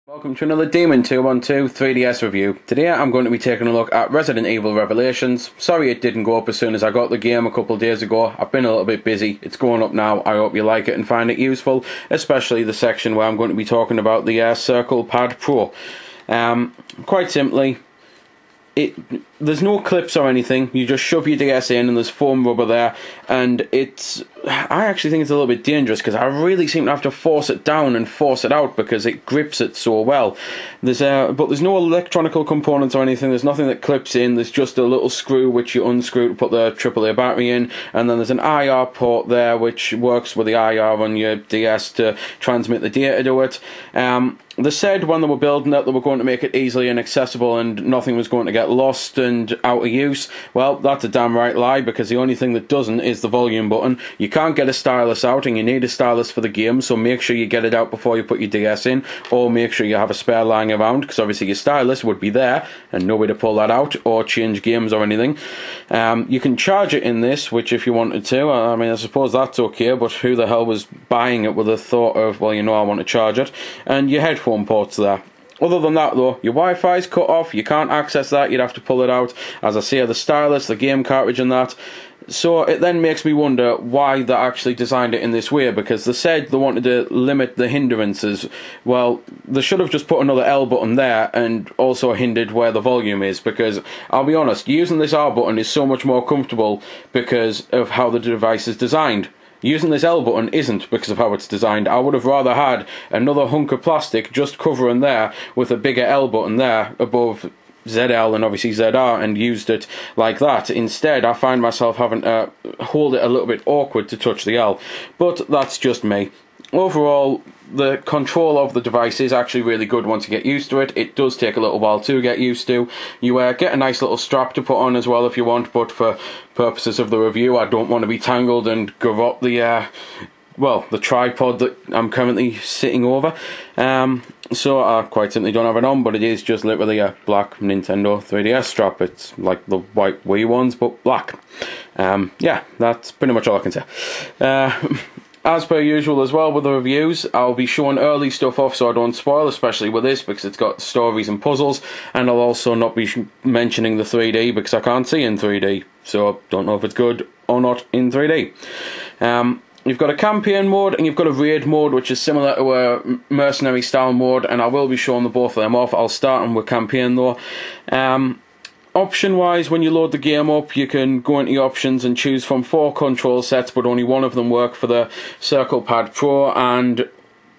Welcome to another Demon 212 3DS review. Today I'm going to be taking a look at Resident Evil Revelations. Sorry it didn't go up as soon as I got the game a couple of days ago. I've been a little bit busy. It's going up now. I hope you like it and find it useful, especially the section where I'm going to be talking about the Circle Pad Pro. Quite simply, there's no clips or anything. You just shove your DS in and there's foam rubber there, and I actually think it's a little bit dangerous because I really seem to have to force it down and force it out because it grips it so well. But there's no electronical components or anything. There's nothing that clips in. There's just a little screw which you unscrew to put the AAA battery in, and then there's an IR port there which works with the IR on your DS to transmit the data to it. They said when they were building it they were going to make it easily inaccessible and nothing was going to get lost and out of use. Well, that's a damn right lie, because the only thing that doesn't is the volume button. You can't get a stylus out, and you need a stylus for the game, so make sure you get it out before you put your DS in, or make sure you have a spare lying around, because obviously your stylus would be there and no way to pull that out or change games or anything. You can charge it in this, which if you wanted to, I mean, I suppose that's okay, but who the hell was buying it with the thought of, well, you know, I want to charge it? And your headphone ports there. Other than that though, your Wi-Fi is cut off, you can't access that, you'd have to pull it out. As I say, the stylus, the game cartridge and that. So it then makes me wonder why they actually designed it in this way, because they said they wanted to limit the hindrances. Well, they should have just put another L button there and also hindered where the volume is, because I'll be honest, using this R button is so much more comfortable because of how the device is designed. Using this L button isn't because of how it's designed. I would have rather had another hunk of plastic just covering there with a bigger L button there above ZL and obviously ZR and used it like that. Instead, I find myself having to hold it a little bit awkward to touch the L. But that's just me. Overall, the control of the device is actually really good once you get used to it. It does take a little while to get used to. You get a nice little strap to put on as well if you want, but for purposes of the review, I don't want to be tangled and go up the tripod that I'm currently sitting over. So I quite simply don't have it on, but it is just literally a black Nintendo 3DS strap. It's like the white Wii ones, but black. Yeah, that's pretty much all I can say. As per usual as well with the reviews, I'll be showing early stuff off so I don't spoil, especially with this because it's got stories and puzzles, and I'll also not be mentioning the 3D because I can't see in 3D, so I don't know if it's good or not in 3D. You've got a campaign mode and you've got a raid mode, which is similar to a mercenary style mode, and I will be showing the both of them off. I'll start with campaign though. Option wise, when you load the game up, you can go into your options and choose from 4 control sets, but only one of them work for the Circle Pad Pro, and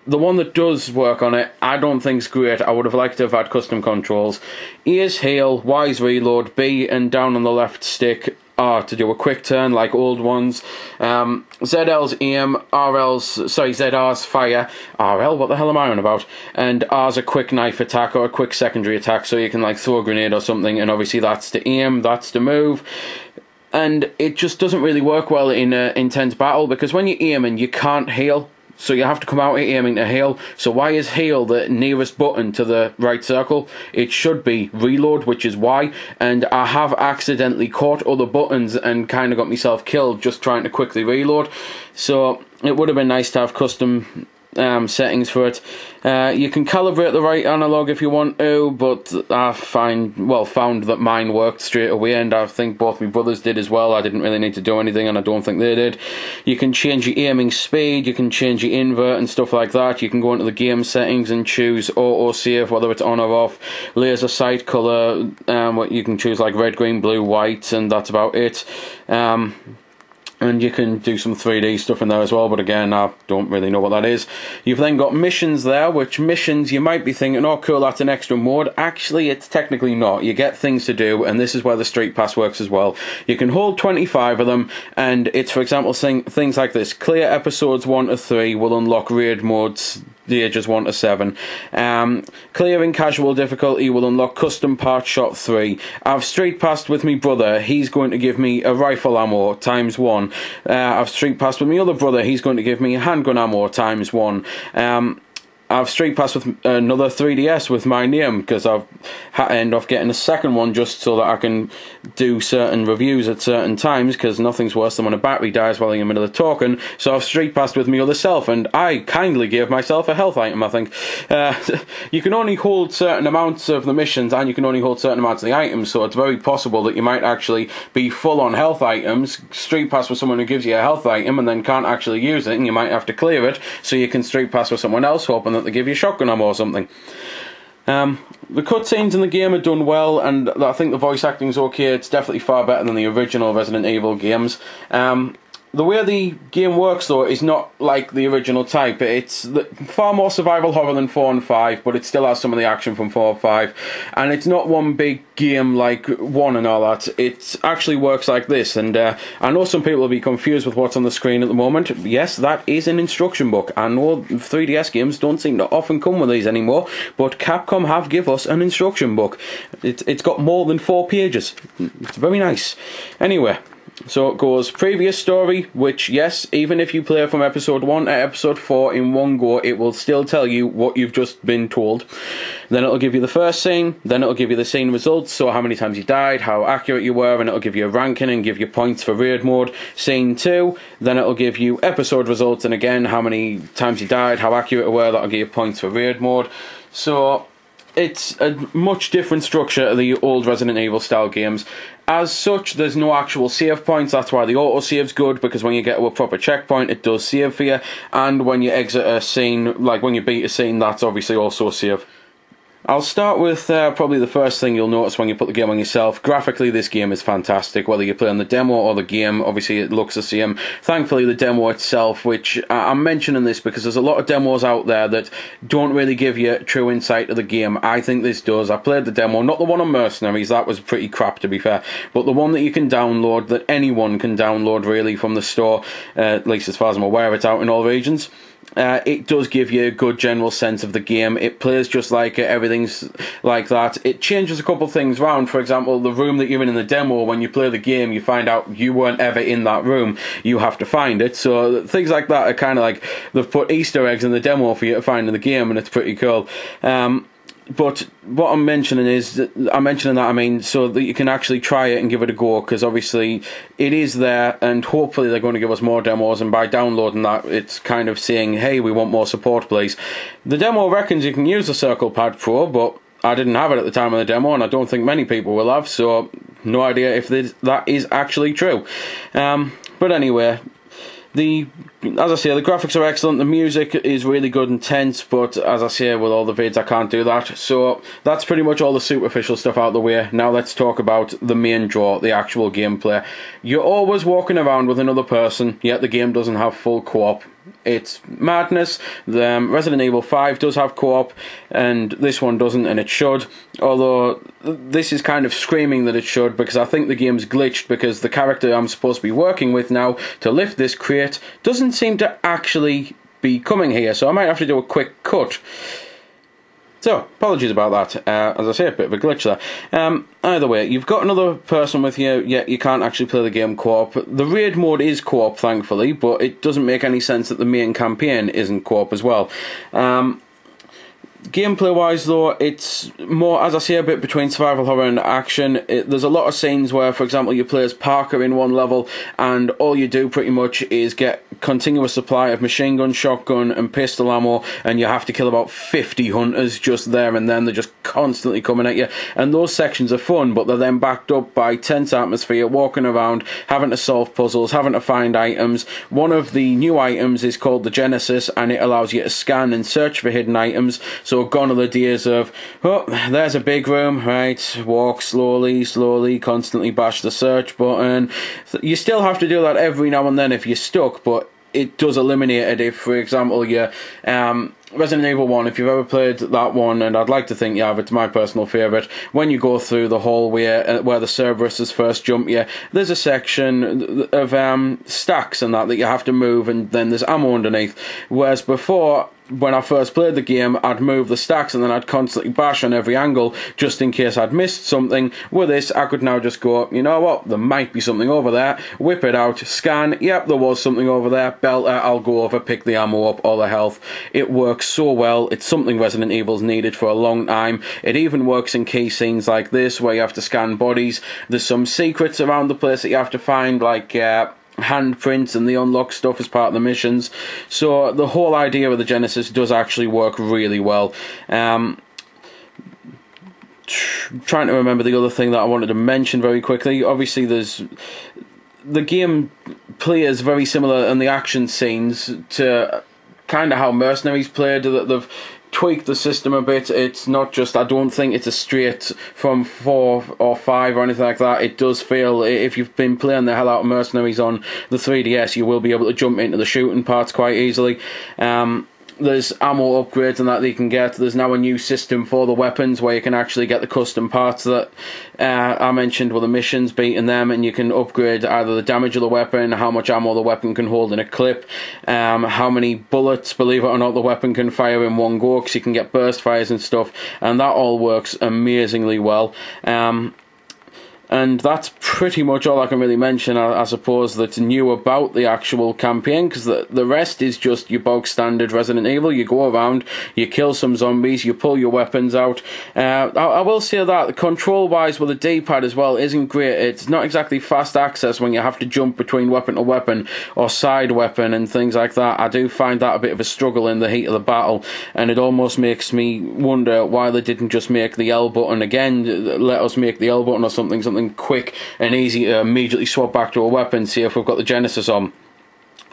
the one that does work on it, I don't think is great. I would have liked to have had custom controls. A is hail, Y is reload, B and down on the left stick are to do a quick turn like old ones. ZL's aim, ZR's fire, RL, what the hell am I on about? And R's a quick knife attack or a quick secondary attack, so you can like throw a grenade or something, and obviously that's to aim, that's to move. And it just doesn't really work well in an intense battle, because when you're aiming you can't heal. So you have to come out aiming to heal. So why is heal the nearest button to the right circle? It should be reload, which is Y. And I have accidentally caught other buttons and kind of got myself killed just trying to quickly reload. So it would have been nice to have custom settings for it. You can calibrate the right analog if you want to, but I found that mine worked straight away, and I think both my brothers did as well. I didn't really need to do anything, and I don't think they did. You can change your aiming speed, you can change your invert and stuff like that. You can go into the game settings and choose auto save, whether it's on or off. Laser sight color, what you can choose like red, green, blue, white, and that's about it. And you can do some 3D stuff in there as well, but again, I don't really know what that is. You've then got missions there, which missions you might be thinking, oh cool, that's an extra mode. Actually, it's technically not. You get things to do, and this is where the StreetPass works as well. You can hold 25 of them, and it's, for example, things like this. Clear episodes 1 to 3 will unlock raid modes, the ages 1 to 7. Clearing casual difficulty will unlock custom part shot 3. I've StreetPassed with me brother, he's going to give me a rifle ammo times 1. I've StreetPassed with my other brother, he's going to give me handgun ammo times 1. I've StreetPass with another 3DS with my name, because I've had to end off getting a second one just so that I can do certain reviews at certain times, because nothing's worse than when a battery dies while you're in the middle of talking. So I've StreetPassed with my other self, and I kindly gave myself a health item, I think. You can only hold certain amounts of the missions, and you can only hold certain amounts of the items, so it's very possible that you might actually be full on health items, StreetPass with someone who gives you a health item and then can't actually use it, and you might have to clear it, so you can StreetPass with someone else, hoping that they give you a shotgun ammo or something. The cutscenes in the game are done well, and I think the voice acting's okay. It's definitely far better than the original Resident Evil games. The way the game works, though, is not like the original type. It's far more survival horror than 4 and 5, but it still has some of the action from 4 and 5. And it's not one big game like 1 and all that. It actually works like this. And I know some people will be confused with what's on the screen at the moment. Yes, that is an instruction book. I know 3DS games don't seem to often come with these anymore, but Capcom have give us an instruction book. It's got more than 4 pages. It's very nice. Anyway. So it goes previous story, which, yes, even if you play from episode 1 to episode 4 in one go, it will still tell you what you've just been told. Then it'll give you the first scene, then it'll give you the scene results, so how many times you died, how accurate you were, and it'll give you a ranking and give you points for raid mode. Scene 2, then it'll give you episode results, and again, how many times you died, how accurate you were, that'll give you points for raid mode. So it's a much different structure to the old Resident Evil style games. As such, there's no actual save points. That's why the autosave's good, because when you get to a proper checkpoint, it does save for you. And when you exit a scene, like when you beat a scene, that's obviously also save. I'll start with probably the first thing you'll notice when you put the game on yourself. Graphically, this game is fantastic. Whether you play on the demo or the game, obviously it looks the same. Thankfully, the demo itself, which I'm mentioning this because there's a lot of demos out there that don't really give you true insight of the game. I think this does. I played the demo, not the one on Mercenaries, that was pretty crap to be fair, but the one that you can download, that anyone can download really from the store, at least as far as I'm aware, it's out in all regions. It does give you a good general sense of the game. It plays just like it, everything's like that. It changes a couple things around. For example, the room that you're in the demo, when you play the game, you find out you weren't ever in that room. You have to find it. So things like that are kind of like, they've put Easter eggs in the demo for you to find in the game, and it's pretty cool. But what I'm mentioning is, so that you can actually try it and give it a go, because obviously it is there, and hopefully they're going to give us more demos, and by downloading that, it's kind of saying, hey, we want more support, please. The demo reckons you can use the Circle Pad Pro, but I didn't have it at the time of the demo, and I don't think many people will have, so no idea if that is actually true. But anyway, as I say, the graphics are excellent, the music is really good and tense, but as I say, with all the vids I can't do that. So that's pretty much all the superficial stuff out of the way. Now let's talk about the main draw, the actual gameplay. You're always walking around with another person, yet the game doesn't have full co-op. It's madness. Resident Evil 5 does have co-op, and this one doesn't, and it should. Although, this is kind of screaming that it should, because I think the game's glitched, because the character I'm supposed to be working with now to lift this crate doesn't seem to actually be coming here, so I might have to do a quick cut. So, apologies about that. As I say, a bit of a glitch there. Either way, you've got another person with you, yet you can't actually play the game co-op. The raid mode is co-op, thankfully, but it doesn't make any sense that the main campaign isn't co-op as well. Gameplay-wise, though, it's more, as I say, a bit between survival horror and action. There's a lot of scenes where, for example, you play as Parker in one level, and all you do pretty much is get continuous supply of machine gun, shotgun, and pistol ammo, and you have to kill about 50 hunters just there and then. They're just constantly coming at you, and those sections are fun, but they're then backed up by tense atmosphere, walking around, having to solve puzzles, having to find items. One of the new items is called the Genesis, and it allows you to scan and search for hidden items. So gone are the days of, oh, there's a big room, right, walk slowly, constantly bash the search button. You still have to do that every now and then if you're stuck, but it does eliminate it if, for example, you Resident Evil 1, if you've ever played that one, and I'd like to think you have, it's my personal favourite, when you go through the hallway where the Cerberuses first jump you, there's a section of stacks and that you have to move, and then there's ammo underneath, whereas before, when I first played the game, I'd move the stacks and then I'd constantly bash on every angle just in case I'd missed something. With this, I could now just go, you know what, there might be something over there, whip it out, scan, yep, there was something over there, belter, I'll go over, pick the ammo up, or the health. It works so well. It's something Resident Evil's needed for a long time. It even works in key scenes like this, where you have to scan bodies. There's some secrets around the place that you have to find, like handprints and the unlock stuff as part of the missions. So the whole idea of the Genesis does actually work really well. Trying to remember the other thing that I wanted to mention very quickly. Obviously the game plays very similar in the action scenes to kind of how Mercenaries played. They've tweaked the system a bit. It's not just, I don't think it's a straight from 4 or 5 or anything like that. It does feel, if you've been playing the hell out of Mercenaries on the 3DS, you will be able to jump into the shooting parts quite easily. There's ammo upgrades and that you can get. There's now a new system for the weapons where you can actually get the custom parts that I mentioned with the missions, beating them, and you can upgrade either the damage of the weapon, how much ammo the weapon can hold in a clip, how many bullets, believe it or not, the weapon can fire in one go, because you can get burst fires and stuff, and that all works amazingly well. And that's pretty much all I can really mention, I suppose, that's new about the actual campaign, because the rest is just your bog standard Resident Evil. You go around, you kill some zombies, you pull your weapons out. I will say that the control-wise with the D-pad as well isn't great. It's not exactly fast access when you have to jump between weapon to weapon or side weapon and things like that. I do find that a bit of a struggle in the heat of the battle, and it almost makes me wonder why they didn't just make the L button again. Let us make the L button or something quick and easy to immediately swap back to a weapon, see if we've got the Genesis on.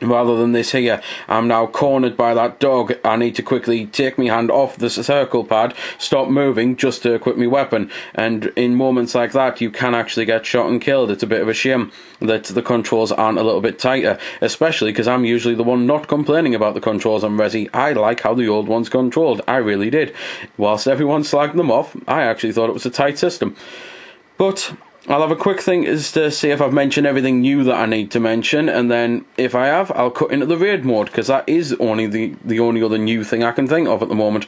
Rather than this here, I'm now cornered by that dog. I need to quickly take my hand off the circle pad, stop moving just to equip my weapon. And in moments like that, you can actually get shot and killed. It's a bit of a shame that the controls aren't a little bit tighter, especially because I'm usually the one not complaining about the controls on Resi. I like how the old ones controlled. I really did. Whilst everyone slagged them off, I actually thought it was a tight system. But I'll have a quick thing as to see if I've mentioned everything new that I need to mention, and then if I have, I'll cut into the raid mode, because that is only the only other new thing I can think of at the moment.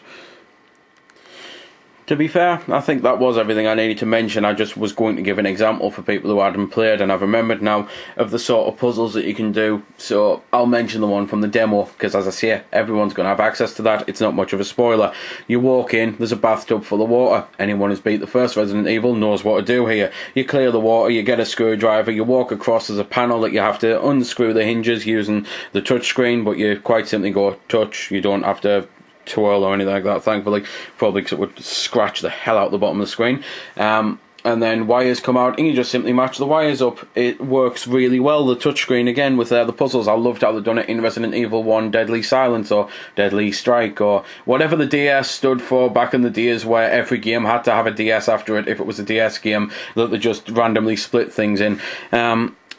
To be fair, I think that was everything I needed to mention. I just was going to give an example for people who hadn't played, and I've remembered now of the sort of puzzles that you can do, so I'll mention the one from the demo, because as I say, everyone's going to have access to that. It's not much of a spoiler. You walk in, there's a bathtub full of water. Anyone who's beat the first Resident Evil knows what to do here. You clear the water, you get a screwdriver, you walk across, there's a panel that you have to unscrew the hinges using the touch screen, but you quite simply go touch. You don't have to twirl or anything like that, thankfully, probably because it would scratch the hell out the bottom of the screen. And then wires come out and you just simply match the wires up. It works really well. The touchscreen again with the puzzles, I loved how they've done it in Resident Evil 1 Deadly Silence or Deadly Strike or whatever the DS stood for back in the days, where every game had to have a DS after it if it was a DS game, that they just randomly split things in.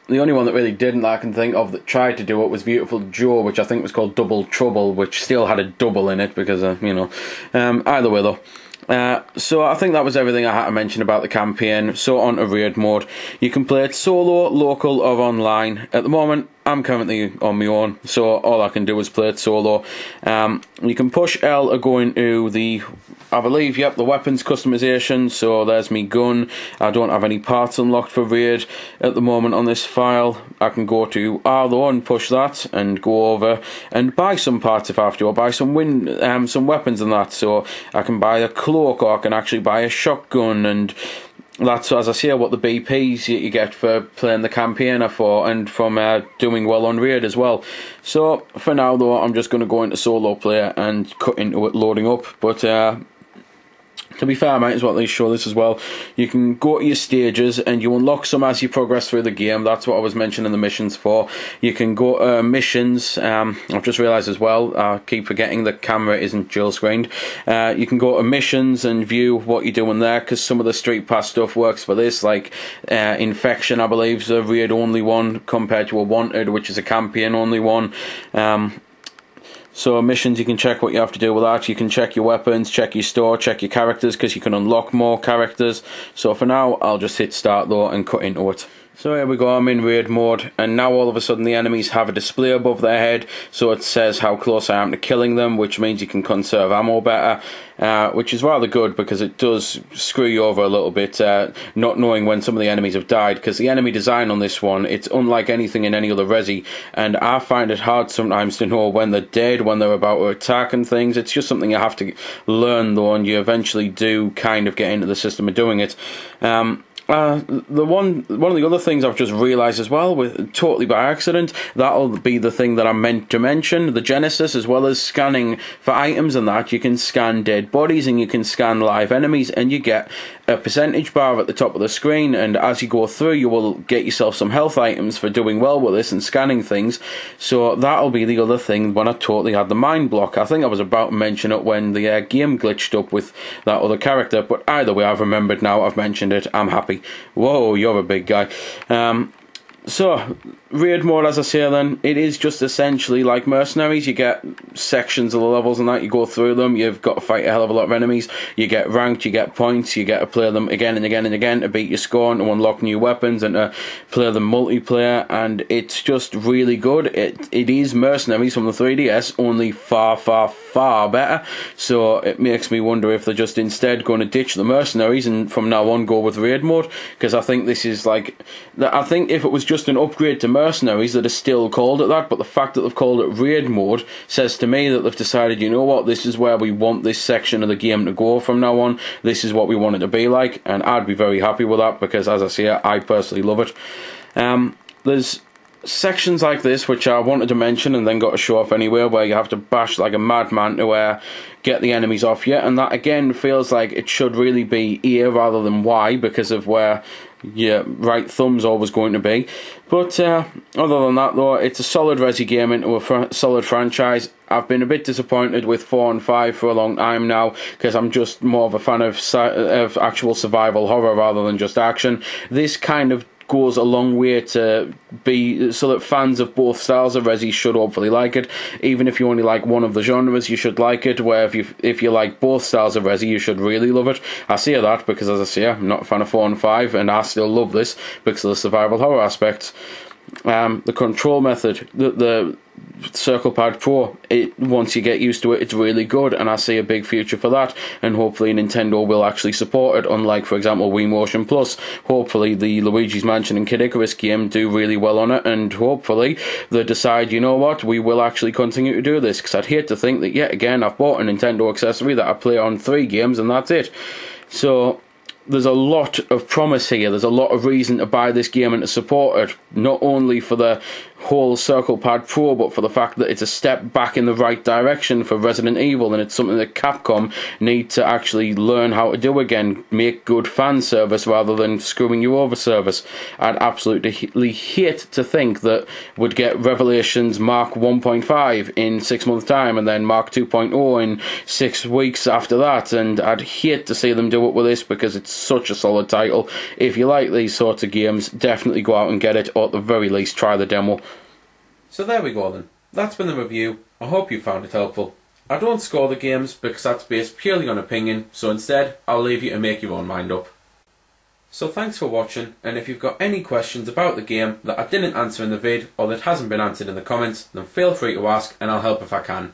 The only one that really didn't, that I can think of, that tried to do it was Beautiful Joe, which I think was called Double Trouble, which still had a double in it because, you know. Either way though. So I think that was everything I had to mention about the campaign. So on to raid mode. You can play it solo, local or online. At the moment, I'm currently on my own, so all I can do is play it solo. You can push L to go into the, I believe, yep, the weapons customization. So there's me gun. I don't have any parts unlocked for raid at the moment on this file. I can go to R though and push that and go over and buy some parts if I have to, or buy some weapons and that. So I can buy a cloak, or I can actually buy a shotgun, and that's, as I say, what the BPs you get for playing the campaign are for, and from doing well on raid as well. So for now though, I'm just going to go into solo player and cut into it loading up. But to be fair, I might as well at least show this as well. You can go to your stages and you unlock some as you progress through the game. That's what I was mentioning the missions for. You can go to missions. I've just realised as well, I keep forgetting the camera isn't dual screened. You can go to missions and view what you're doing there, because some of the StreetPass stuff works for this, like Infection, I believe, is a raid only one compared to a Wanted, which is a campaign only one. So missions, you can check what you have to do with that. You can check your weapons, check your store, check your characters, because you can unlock more characters. So for now, I'll just hit start though and cut into it. So here we go, I'm in raid mode, and now all of a sudden the enemies have a display above their head, so it says how close I am to killing them, which means you can conserve ammo better, which is rather good because it does screw you over a little bit, not knowing when some of the enemies have died, because the enemy design on this one, it's unlike anything in any other Resi, and I find it hard sometimes to know when they're dead, when they're about to attack and things. It's just something you have to learn though, and you eventually do kind of get into the system of doing it. One of the other things I've just realised as well, totally by accident, that'll be the thing that I meant to mention, the Genesis, as well as scanning for items and that, you can scan dead bodies and you can scan live enemies, and you get a percentage bar at the top of the screen, and as you go through you will get yourself some health items for doing well with this and scanning things. So that'll be the other thing when I totally had the mind block. I think I was about to mention it when the game glitched up with that other character, but either way I've remembered now, I've mentioned it, I'm happy. Whoa, you're a big guy. So, raid mode, as I say then, it is just essentially like Mercenaries. You get sections of the levels and that, you go through them, you've got to fight a hell of a lot of enemies, you get ranked, you get points, you get to play them again and again and again to beat your score and to unlock new weapons and to play them multiplayer, and it's just really good. It is Mercenaries from the 3DS, only far, far, far better, so it makes me wonder if they're just instead going to ditch the Mercenaries and from now on go with raid mode, because I think this is like, I think if it was just an upgrade to Mercenaries that is still called it that, but the fact that they've called it raid mode says to me that they've decided, you know what, this is where we want this section of the game to go from now on, this is what we want it to be like, and I'd be very happy with that because, as I say, I personally love it. There's sections like this which I wanted to mention and then got to show off anywhere, where you have to bash like a madman to get the enemies off you, and that again feels like it should really be E rather than Y because of where your right thumb's always going to be. But other than that though, it's a solid Resi game into a solid franchise. I've been a bit disappointed with 4 and 5 for a long time now, because I'm just more of a fan of actual survival horror rather than just action. This kind of goes a long way to be so that fans of both styles of Resi should hopefully like it. Even if you only like one of the genres, you should like it, where if you like both styles of Resi, you should really love it. I say that because, as I say, I'm not a fan of 4 and 5, and I still love this because of the survival horror aspects. The control method, the Circle Pad Pro, once you get used to it, it's really good, and I see a big future for that, and hopefully Nintendo will actually support it, unlike, for example, Wii Motion Plus. Hopefully the Luigi's Mansion and Kid Icarus game do really well on it, and hopefully they decide, you know what, we will actually continue to do this, because I'd hate to think that yet again I've bought a Nintendo accessory that I play on 3 games and that's it. So there's a lot of promise here, there's a lot of reason to buy this game and to support it, not only for the whole Circle Pad Pro, but for the fact that it's a step back in the right direction for Resident Evil, and it's something that Capcom need to actually learn how to do again, make good fan service rather than screwing you over service. I'd absolutely hate to think that we'd get Revelations Mark 1.5 in 6 months time, and then Mark 2.0 in 6 weeks after that, and I'd hate to see them do it with this because it's such a solid title. If you like these sorts of games, definitely go out and get it, or at the very least try the demo. So there we go then, that's been the review. I hope you found it helpful. I don't score the games because that's based purely on opinion, so instead I'll leave you to make your own mind up. So thanks for watching, and if you've got any questions about the game that I didn't answer in the vid or that hasn't been answered in the comments, then feel free to ask and I'll help if I can.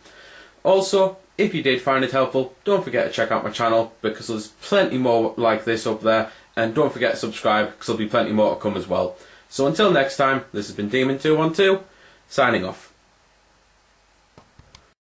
Also, if you did find it helpful, don't forget to check out my channel because there's plenty more like this up there, and don't forget to subscribe because there'll be plenty more to come as well. So until next time, this has been Demon212, signing off.